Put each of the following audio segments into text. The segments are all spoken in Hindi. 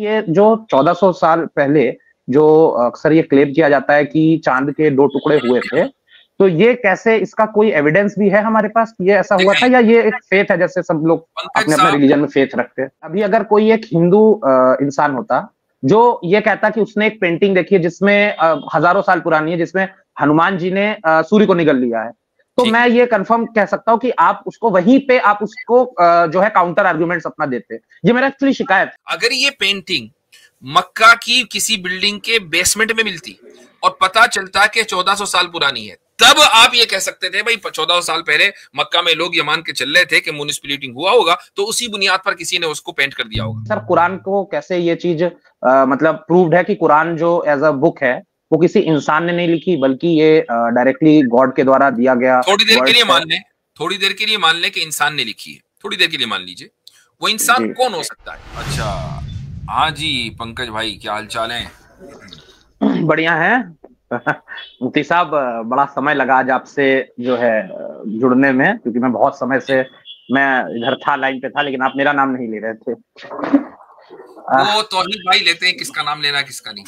ये जो 1400 साल पहले जो अक्सर ये क्लेम किया जाता है कि चांद के 2 टुकड़े हुए थे, तो ये कैसे, इसका कोई एविडेंस भी है हमारे पास कि ये ऐसा हुआ था, या ये एक फेथ है जैसे सब लोग अपने अपने रिलीजन में फेथ रखते हैं? अभी अगर कोई एक हिंदू इंसान होता जो ये कहता कि उसने एक पेंटिंग देखी है जिसमें हजारों साल पुरानी है, जिसमें हनुमान जी ने सूर्य को निगल लिया है, तो मैं ये कंफर्म कह सकता हूं कि आप उसको वहीं पे आप उसको जो है काउंटर आर्गुमेंट्स अपना देते। ये मेरा एक्चुअली शिकायत। अगर ये पेंटिंग मक्का की किसी बिल्डिंग के बेसमेंट में मिलती और पता चलता कि 1400 साल पुरानी है, तब आप ये कह सकते थे भाई 1400 साल पहले मक्का में लोग ये मान के चल रहे थे कि मून स्प्लिटिंग हुआ होगा, तो उसी बुनियाद पर किसी ने उसको पेंट कर दिया होगा। सर, कुरान को कैसे ये चीज मतलब प्रूव्ड है कि कुरान जो एज अ बुक है वो किसी इंसान ने नहीं लिखी, बल्कि ये डायरेक्टली गॉड के द्वारा दिया गया। थोड़ी देर के लिए मान लें कि इंसान ने लिखी है, थोड़ी देर के लिए मान लीजिए, वो इंसान कौन हो सकता है? अच्छा, हाँ जी पंकज भाई, क्या हाल चाल है? बढ़िया है मुफ्ती साहब, बड़ा समय लगा आज आपसे जो है जुड़ने में, क्योंकि मैं बहुत समय से मैं इधर था, लाइन पे था, लेकिन आप मेरा नाम नहीं ले रहे थे। वो तौहीद भाई लेते हैं, किसका नाम लेना किसका नहीं,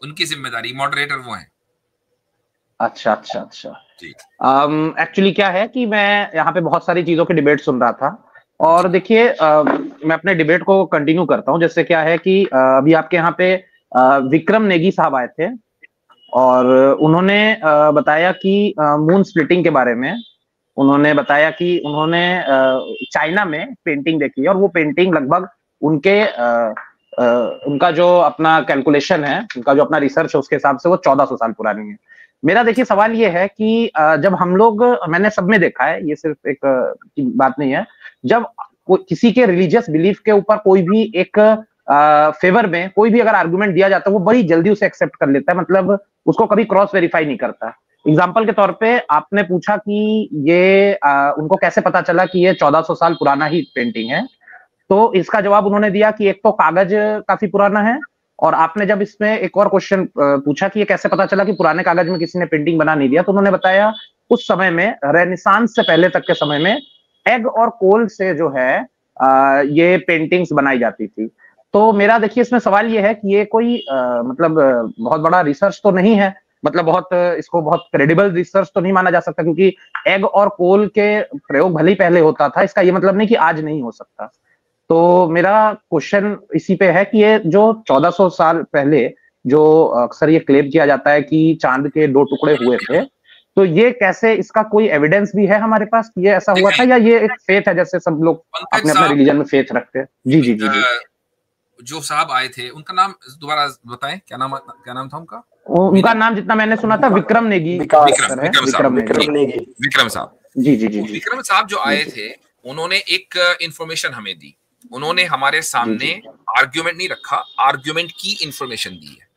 उनकी जिम्मेदारी, मॉडरेटर वो हैं। अच्छा अच्छा अच्छा। एक्चुअली क्या है कि मैं यहाँ पे बहुत सारी चीजों के डिबेट सुन रहा था, और देखिए मैं अपने डिबेट को कंटिन्यू करता हूँ। जैसे क्या है कि अभी आपके यहाँ पे विक्रम नेगी साहब आए थे और उन्होंने बताया कि मून स्प्लिटिंग के बारे में। उन्होंने बताया कि उन्होंने चाइना में पेंटिंग देखी है, और वो पेंटिंग लगभग उनके उनका जो अपना कैलकुलेशन है, उनका जो अपना रिसर्च है, उसके हिसाब से वो 1400 साल पुरानी है। मेरा देखिए सवाल ये है कि जब हम लोग, मैंने सब में देखा है, ये सिर्फ एक बात नहीं है, जब किसी के रिलीजियस बिलीफ के ऊपर कोई भी एक फेवर में कोई भी अगर आर्गुमेंट दिया जाता है, वो बड़ी जल्दी उसे एक्सेप्ट कर लेता है, मतलब उसको कभी क्रॉस वेरीफाई नहीं करता। एग्जाम्पल के तौर पे आपने पूछा कि ये उनको कैसे पता चला कि ये 1400 साल पुराना ही पेंटिंग है, तो इसका जवाब उन्होंने दिया कि एक तो कागज काफी पुराना है, और आपने जब इसमें एक और क्वेश्चन पूछा कि ये कैसे पता चला कि पुराने कागज में किसी ने पेंटिंग बना नहीं दिया, तो उन्होंने बताया उस समय में, रेनेसांस से पहले तक के समय में, एग और कोल से जो है ये पेंटिंग्स बनाई जाती थी। तो मेरा देखिए इसमें सवाल ये है कि ये कोई मतलब बहुत बड़ा रिसर्च तो नहीं है, मतलब बहुत इसको बहुत क्रेडिबल रिसर्च तो नहीं माना जा सकता, क्योंकि एग और कोल के प्रयोग भले ही पहले होता था, इसका ये मतलब नहीं कि आज नहीं हो सकता। तो मेरा क्वेश्चन इसी पे है कि ये जो 1400 साल पहले जो अक्सर ये क्लेम किया जाता है कि चांद के 2 टुकड़े हुए थे, तो ये कैसे, इसका कोई एविडेंस भी है हमारे पास कि ये ऐसा हुआ था, या ये एक फेथ है जैसे सब लोग अपने अपने रिलीजन में फेथ रखते हैं? जी जी जी जी। जो साहब आए थे उनका नाम दोबारा बताएं, क्या नाम था उनका? उनका नाम जितना मैंने सुना था विक्रम नेगी। विक्रम साहब। जी जी जी। विक्रम साहब जो आए थे, उन्होंने एक इंफॉर्मेशन हमें दी। उन्होंने हमारे सामने आर्ग्यूमेंट नहीं रखा, आर्ग्यूमेंट की इंफॉर्मेशन दी है,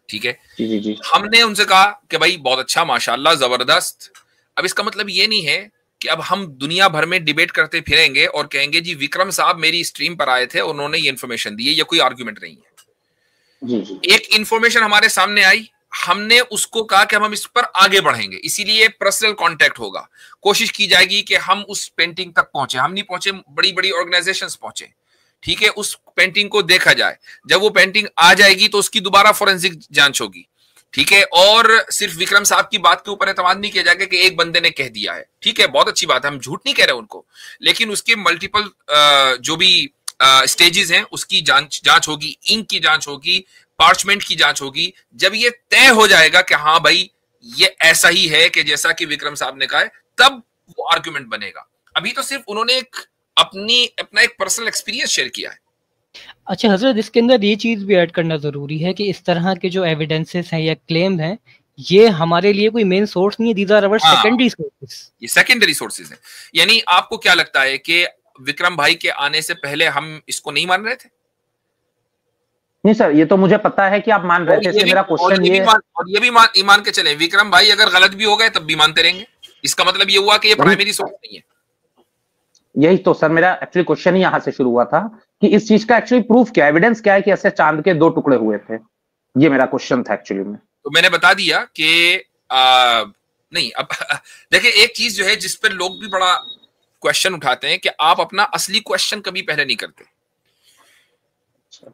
ठीक है? जी जी। हमने उनसे कहा कि भाई बहुत अच्छा, माशाल्लाह, जबरदस्त। अब इसका मतलब ये नहीं है कि अब हम दुनिया भर में डिबेट करते फिरेंगे और कहेंगे जी विक्रम साहब मेरी स्ट्रीम पर आए थे, उन्होंने ये इंफॉर्मेशन दी है, ये कोई आर्ग्यूमेंट नहीं है। जी जी। एक इंफॉर्मेशन हमारे सामने आई, हमने उसको कहा कि हम इस पर आगे बढ़ेंगे, इसीलिए पर्सनल कांटेक्ट होगा, कोशिश की जाएगी कि हम उस पेंटिंग तक पहुंचे। हम नहीं पहुंचे, बड़ी बड़ी ऑर्गेनाइजेशंस पहुंचे, ठीक है? उस पेंटिंग को देखा जाए, जब वो पेंटिंग आ जाएगी तो उसकी दोबारा फोरेंसिक जांच होगी, ठीक है? और सिर्फ विक्रम साहब की बात के ऊपर एतमाद नहीं किया जाएगा कि एक बंदे ने कह दिया है, ठीक है, बहुत अच्छी बात है, हम झूठ नहीं कह रहे उनको, लेकिन उसके मल्टीपल जो भी स्टेजेस हैं उसकी जांच होगी, इंक की जांच होगी, पार्चमेंट की जांच होगी। जब ये तय हो जाएगा कि हाँ भाई ये ऐसा ही है कि जैसा कि विक्रम साहब ने कहा है, तब वो आर्गुमेंट बनेगा। अभी तो सिर्फ उन्होंने अपना एक पर्सनल एक्सपीरियंस शेयर किया है। अच्छा हजरत, इसके अंदर ये चीज भी ऐड करना जरूरी है कि इस तरह के जो एविडेंसेस हैं या क्लेम हैं, ये हमारे लिए कोई मेन सोर्स नहीं है, these are our secondary sources. ये सेकेंडरी सोर्सेज हैं। यानी आपको क्या लगता है कि विक्रम भाई के आने से पहले हम इसको नहीं मान रहे थे? नहीं सर, ये तो मुझे पता है कि आप मान रहे थे। मेरा क्वेश्चन ये भी मान के चले, विक्रम भाई अगर गलत भी हो गए तब भी मानते रहेंगे, इसका मतलब ये हुआ कि ये प्राइमरी सोर्स नहीं है। यही तो सर मेरा एक्चुअली क्वेश्चन ही यहां से शुरू हुआ था कि इस चीज का एक्चुअली प्रूफ क्या, एविडेंस क्या है कि ऐसे चांद के 2 टुकड़े हुए थे। ये मेरा क्वेश्चन था एक्चुअली में। तो मैंने बता दिया कि नहीं, अब देखिए एक चीज जो है जिस पर लोग भी बड़ा क्वेश्चन उठाते हैं कि आप अपना असली क्वेश्चन कभी पहले नहीं करते।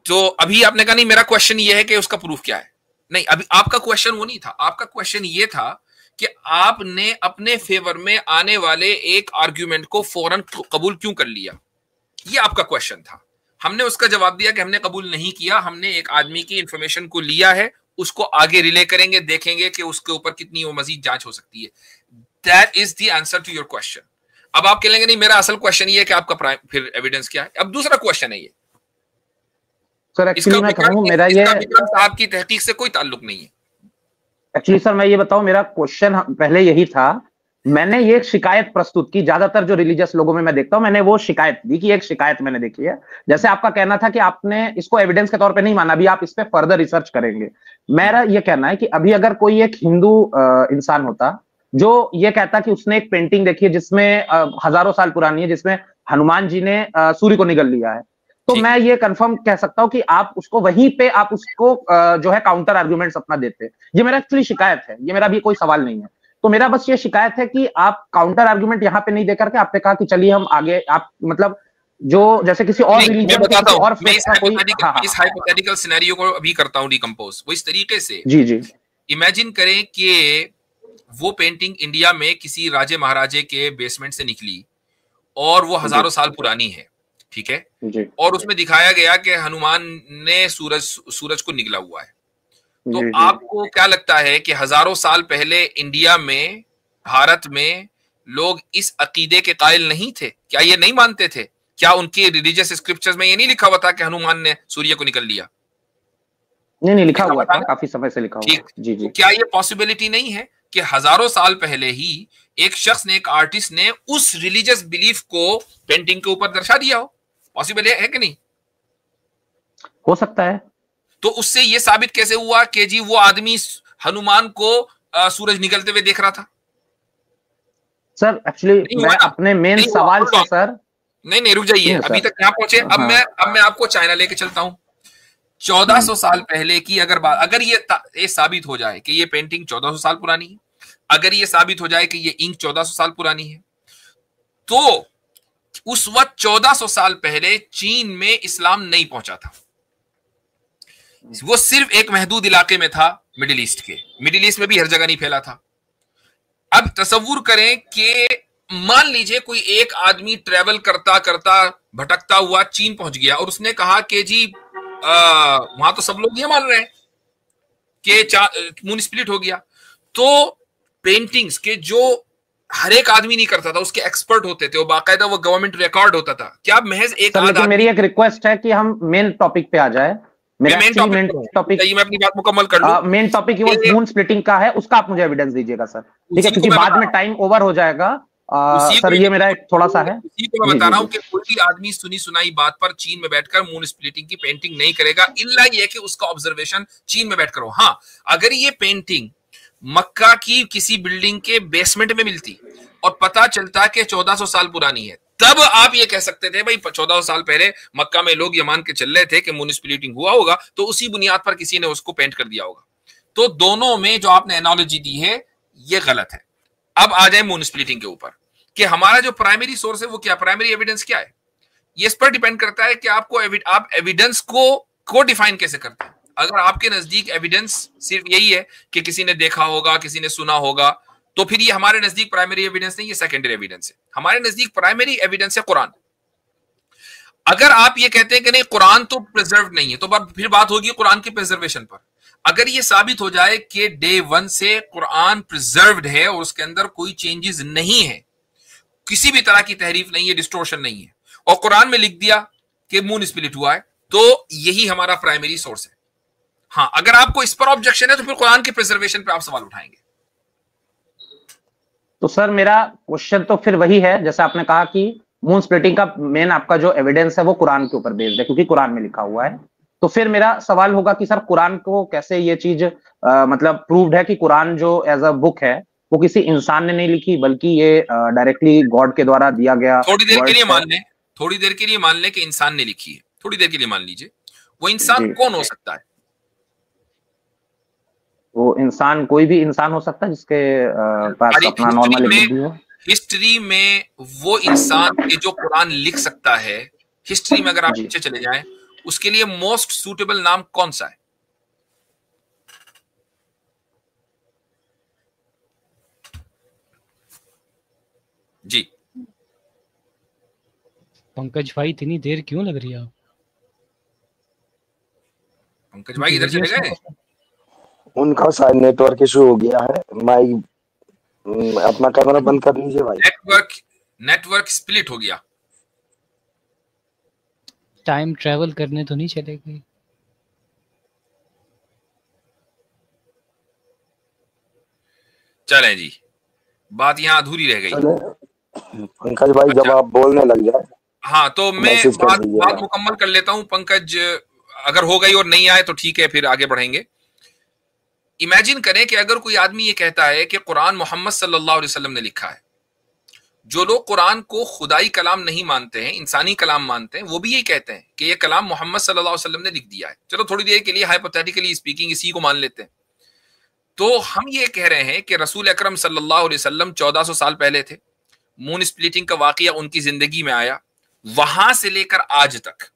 तो अभी आपने कहा नहीं, मेरा क्वेश्चन ये है कि उसका प्रूफ क्या है। नहीं, अभी आपका क्वेश्चन वो नहीं था, आपका क्वेश्चन ये था कि आपने अपने फेवर में आने वाले एक आर्ग्यूमेंट को फौरन कबूल क्यों कर लिया, ये आपका क्वेश्चन था। हमने उसका जवाब दिया कि हमने कबूल नहीं किया, हमने एक आदमी की इंफॉर्मेशन को लिया है, उसको आगे रिले करेंगे, देखेंगे कि उसके ऊपर कितनी वो मजीद जांच हो सकती है। That is the answer to your question. अब आप कहेंगे नहीं, मेरा असल क्वेश्चन ये है कि आपका फिर एविडेंस क्या है। अब दूसरा क्वेश्चन है ये सर, एक्चुअली मैं कहूँ मेरा ये विक्रम साहब की तहकीक से कोई ताल्लुक नहीं है। एक्चुअली सर मैं ये बताऊं, मेरा क्वेश्चन पहले यही था, मैंने ये शिकायत प्रस्तुत की, ज्यादातर जो रिलीजियस लोगों में मैं देखता हूं, मैंने वो शिकायत दी कि एक शिकायत मैंने देखी है। जैसे आपका कहना था कि आपने इसको एविडेंस के तौर पे नहीं माना, अभी आप इस पे फर्दर रिसर्च करेंगे। मेरा ये कहना है कि अभी अगर कोई एक हिंदू इंसान होता जो ये कहता कि उसने एक पेंटिंग देखी है जिसमें हजारों साल पुरानी है, जिसमें हनुमान जी ने सूर्य को निगल लिया है, तो मैं ये कंफर्म कह सकता हूं कि आप उसको वहीं पे आप उसको जो है काउंटर आर्गुमेंट्स अपना देते। ये मेरा एक्चुअली शिकायत है, ये मेरा भी कोई सवाल नहीं है। तो मेरा बस ये शिकायत है कि आप काउंटर आर्गुमेंट यहाँ पे नहीं देकर के आपने कहा कि चलिए हम आगे, आप मतलब जो जैसे किसी और रिलीजन और इस हाइपोथेटिकल सिनेरियो को अभी करता हूं डिकम्पोज वो इस तरीके से। जी जी, इमेजिन करें कि वो पेंटिंग इंडिया में किसी राजे महाराजे के बेसमेंट से निकली और वो हजारों साल पुरानी है, ठीक है, और उसमें दिखाया गया कि हनुमान ने सूरज को निगला हुआ है। तो आपको क्या लगता है कि हजारों साल पहले इंडिया में, भारत में लोग इस अकीदे के कायल नहीं थे? क्या ये नहीं मानते थे? क्या उनके रिलीजियस स्क्रिप्चर्स में ये नहीं लिखा हुआ था कि हनुमान ने सूर्य को निगल लिया? नहीं लिखा हुआ था, काफी समय से लिखा हुआ। ठीक, जी जी। क्या ये पॉसिबिलिटी नहीं है कि हजारों साल पहले ही एक शख्स ने, एक आर्टिस्ट ने उस रिलीजियस बिलीफ को पेंटिंग के ऊपर दर्शा दिया हो? पॉसिबल है कि नहीं? हो सकता है। तो उससे ये साबित कैसे हुआ कि जी वो आदमी हनुमान को सूरज निकलते हुए देख रहा था? सर एक्चुअली मैं अपने मेन सवाल से सर नहीं रुक जाइए, अभी तक यहाँ पहुंचे। अब मैं आपको चाइना लेके चलता हूं। 1400 साल पहले की अगर ये साबित हो जाए कि ये पेंटिंग 1400 साल पुरानी है, अगर ये साबित हो जाए कि ये इंक 1400 साल पुरानी है, तो उस वक्त 1400 साल पहले चीन में इस्लाम नहीं पहुंचा था। वो सिर्फ एक महदूद इलाके में था, मिडिल ईस्ट के। मिडिल ईस्ट में भी हर जगह नहीं फैला था। अब तसव्वुर करें कि मान लीजिए कोई एक आदमी ट्रेवल करता करता भटकता हुआ चीन पहुंच गया और उसने कहा कि जी वहां तो सब लोग ये मान रहे हैं कि मून स्प्लिट हो गया। तो पेंटिंग्स के जो हर एक आदमी नहीं करता था, उसके एक्सपर्ट होते थे, वो बाकायदा वो गवर्नमेंट रिकॉर्ड होता था। क्या महज एक लेकिन मेरी एक रिक्वेस्ट है कि हम मेन टॉपिक पे आ जाए। मेन टॉपिक मैं अपनी बात मुकम्मल कर लूं। मेन टॉपिक वो मून स्प्लिटिंग का है, उसका आप मुझे एविडेंस दीजिएगा सर, ठीक है, क्योंकि बाद में टाइम ओवर हो जाएगा। सर ये मेरा एक थोड़ा सा है, उसी को मैं बता रहा हूं कि कोई भी आदमी सुनी सुनाई बात पर चीन में बैठकर मून स्प्लिटिंग की पेंटिंग नहीं करेगा, इल्ला ये कि उसका ऑब्जर्वेशन चीन में बैठकर हो। हाँ, अगर ये पेंटिंग मक्का की किसी बिल्डिंग के बेसमेंट में मिलती और पता चलता कि 1400 साल पुरानी है, तब आप ये कह सकते थे भाई 1400 साल पहले मक्का में लोग ये मान के चल रहे थे कि मून स्प्लिटिंग हुआ होगा, तो उसी बुनियाद पर किसी ने उसको पेंट कर दिया होगा। तो दोनों में जो आपने एनालॉजी दी है ये गलत है। अब आ जाए मून स्प्लिटिंग के ऊपर कि हमारा जो प्राइमरी सोर्स है वो क्या, प्राइमरी एविडेंस क्या है। ये इस पर डिपेंड करता है कि आप एविडेंस को डिफाइन कैसे करते हैं। अगर आपके नजदीक एविडेंस सिर्फ यही है कि किसी ने देखा होगा, किसी ने सुना होगा, तो फिर ये हमारे नजदीक प्राइमरी एविडेंस नहीं, ये सेकेंडरी एविडेंस है। हमारे नजदीक प्राइमरी एविडेंस है कुरान। अगर आप ये कहते हैं कि नहीं कुरान तो प्रिजर्व नहीं है, तो फिर बात होगी कुरान के प्रिजर्वेशन पर। अगर ये साबित हो जाए कि डे 1 से कुरान प्रिजर्व्ड है और उसके अंदर कोई चेंजेस नहीं है, किसी भी तरह की तहरीफ नहीं है, डिस्टोर्शन नहीं है, और कुरान में लिख दिया कि मून स्प्लिट हुआ है, तो यही हमारा प्राइमरी सोर्स है। हाँ, अगर आपको इस पर ऑब्जेक्शन है तो फिर कुरान के प्रिजर्वेशन पे आप सवाल उठाएंगे। तो सर मेरा क्वेश्चन तो फिर वही है, जैसे आपने कहा कि मून स्प्लिटिंग का मेन आपका जो एविडेंस है वो कुरान के ऊपर बेस्ड है, क्योंकि कुरान में लिखा हुआ है। तो फिर मेरा सवाल होगा कि सर कुरान को कैसे ये चीज मतलब प्रूव्ड है कि कुरान जो एज अ बुक है वो किसी इंसान ने नहीं लिखी, बल्कि ये डायरेक्टली गॉड के द्वारा दिया गया। थोड़ी देर के लिए मान लें कि इंसान ने लिखी है, थोड़ी देर के लिए मान लीजिए, वो इंसान कौन हो सकता है? वो इंसान कोई भी इंसान हो सकता है जिसके पास अपना नॉर्मल बुद्धि हो। हिस्ट्री में वो इंसान के जो कुरान लिख सकता है, हिस्ट्री में अगर आप पीछे चले जाएं, उसके लिए मोस्ट सूटेबल नाम कौन सा है? जी पंकज भाई इतनी देर क्यों लग रही है? पंकज भाई इधर चले गए? उनका शायद नेटवर्क इशू हो गया है। माइक अपना कैमरा बंद कर लीजिए भाई। नेटवर्क स्प्लिट हो गया। टाइम ट्रेवल करने तो नहीं चले गए? चले जी, बात यहाँ अधूरी रह गई। पंकज भाई जब आप बोलने लग जाए, हाँ तो मैं बात मुकम्मल कर लेता हूं। पंकज अगर हो गई और नहीं आए तो ठीक है, फिर आगे बढ़ेंगे। इमेजिन करें कि अगर कोई आदमी ये कहता है कि कुरान मोहम्मद सल्लल्लाहु अलैहि वसल्लम ने लिखा है। जो लोग कुरान को खुदाई कलाम नहीं मानते हैं, इंसानी कलाम मानते हैं, वो भी यही कहते हैं कि ये कलाम मोहम्मद सल्लल्लाहु अलैहि वसल्लम ने लिख दिया है। चलो थोड़ी देर के लिए हाइपोथेटिकली स्पीकिंग इसी को मान लेते हैं। तो हम ये कह रहे हैं कि रसूल अकरम सल्लल्लाहु अलैहि वसल्लम 1400 साल पहले थे। मून स्प्लिटिंग का वाकया उनकी जिंदगी में आया। वहां से लेकर आज तक,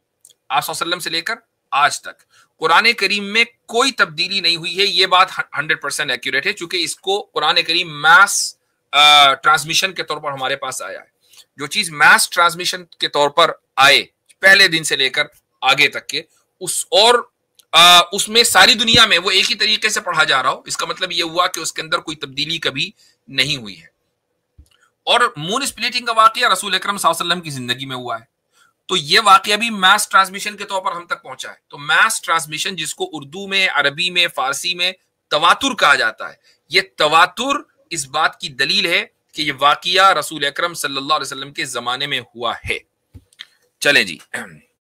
आप वसल्लम से लेकर आज तक कुरान करीम में कोई तब्दीली नहीं हुई है। ये बात 100% एक्यूरेट है, क्योंकि इसको कुरान करीम मैस ट्रांसमिशन के तौर पर हमारे पास आया है। जो चीज मैस ट्रांसमिशन के तौर पर आए पहले दिन से लेकर आगे तक के, उसमें सारी दुनिया में वो एक ही तरीके से पढ़ा जा रहा हो, इसका मतलब ये हुआ कि उसके अंदर कोई तब्दीली कभी नहीं हुई है। और मून स्प्लिटिंग का वाकया रसूल अकरम सल्लल्लाहु अलैहि वसल्लम की जिंदगी में हुआ है, तो ये वाकया भी मैस ट्रांसमिशन के तौर पर हम तक पहुंचा है। तो मैस ट्रांसमिशन, जिसको उर्दू में, अरबी में, फारसी में तवातुर कहा जाता है, ये तवातुर इस बात की दलील है कि ये वाकया रसूल अकरम सल्लल्लाहु अलैहि वसल्लम के जमाने में हुआ है। चलें जी।